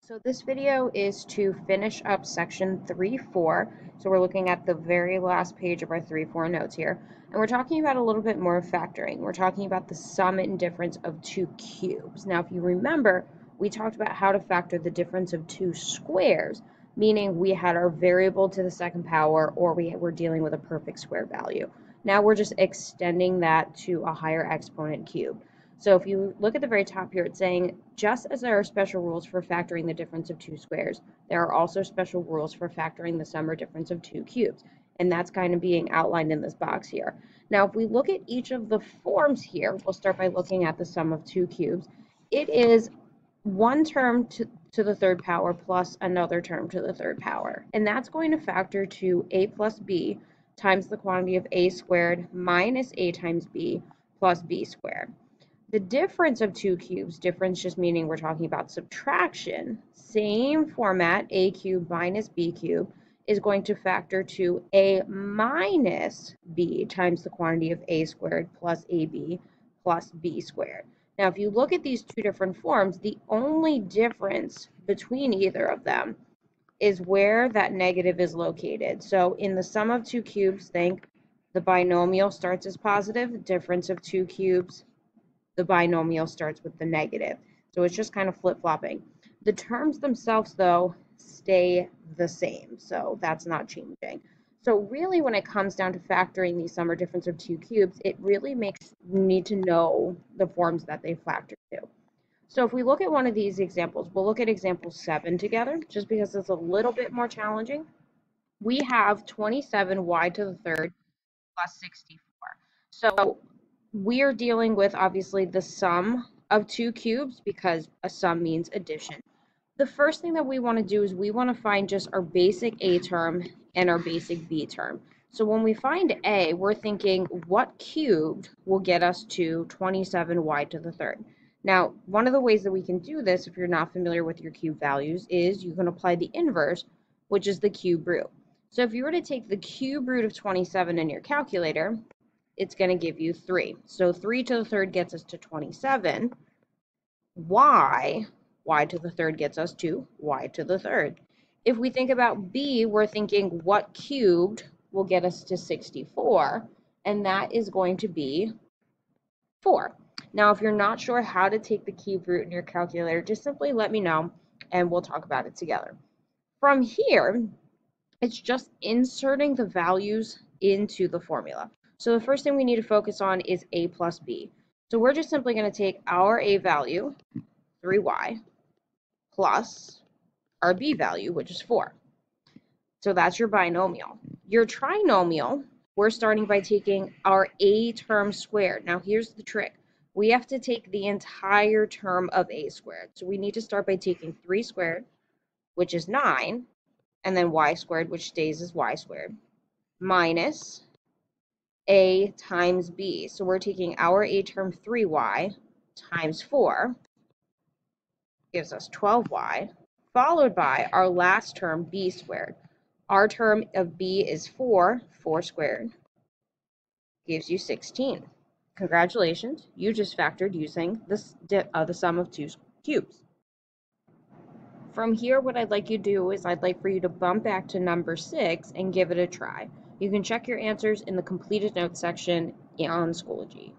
So this video is to finish up section 3.4. So we're looking at the very last page of our 3.4 notes here. And we're talking about a little bit more of factoring. We're talking about the sum and difference of two cubes. Now, if you remember, we talked about how to factor the difference of two squares, meaning we had our variable to the second power or we were dealing with a perfect square value. Now we're just extending that to a higher exponent cube. So if you look at the very top here, it's saying, just as there are special rules for factoring the difference of two squares, there are also special rules for factoring the sum or difference of two cubes. And that's kind of being outlined in this box here. Now, if we look at each of the forms here, we'll start by looking at the sum of two cubes. It is one term to the third power plus another term to the third power. And that's going to factor to a plus b times the quantity of a squared minus a times b plus b squared. The difference of two cubes, difference just meaning we're talking about subtraction, same format, a cubed minus b cubed, is going to factor to a minus b times the quantity of a squared plus ab plus b squared. Now, if you look at these two different forms, the only difference between either of them is where that negative is located. So in the sum of two cubes, think the binomial starts as positive, difference of two cubes, the binomial starts with the negative. So it's just kind of flip-flopping. The terms themselves, though, stay the same. So that's not changing. So really, when it comes down to factoring the sum or difference of two cubes, it really makes you need to know the forms that they factor to. So if we look at one of these examples, we'll look at example 7 together, just because it's a little bit more challenging. We have 27y to the third plus 64. So we are dealing with, obviously, the sum of two cubes because a sum means addition. The first thing that we want to do is we want to find just our basic a term and our basic b term. So when we find a, we're thinking what cubed will get us to 27y to the third. Now, one of the ways that we can do this, if you're not familiar with your cube values, is you can apply the inverse, which is the cube root. So if you were to take the cube root of 27 in your calculator, it's going to give you 3. So 3 to the third gets us to 27. Y to the third gets us to y to the third. If we think about b, we're thinking what cubed will get us to 64, and that is going to be 4. Now, if you're not sure how to take the cube root in your calculator, just simply let me know, and we'll talk about it together. From here, it's just inserting the values into the formula. So the first thing we need to focus on is a plus b. So we're just simply going to take our a value, 3y, plus our b value, which is 4. So that's your binomial. Your trinomial, we're starting by taking our a term squared. Now here's the trick. We have to take the entire term of a squared. So we need to start by taking 3 squared, which is 9, and then y squared, which stays as y squared, minus a times b. So we're taking our a term 3y times 4, gives us 12y, followed by our last term, b squared. Our term of b is 4 squared, gives you 16. Congratulations, you just factored using the sum of two cubes. From here, what I'd like you to do is I'd like for you to bump back to number 6 and give it a try. You can check your answers in the completed notes section on Schoology.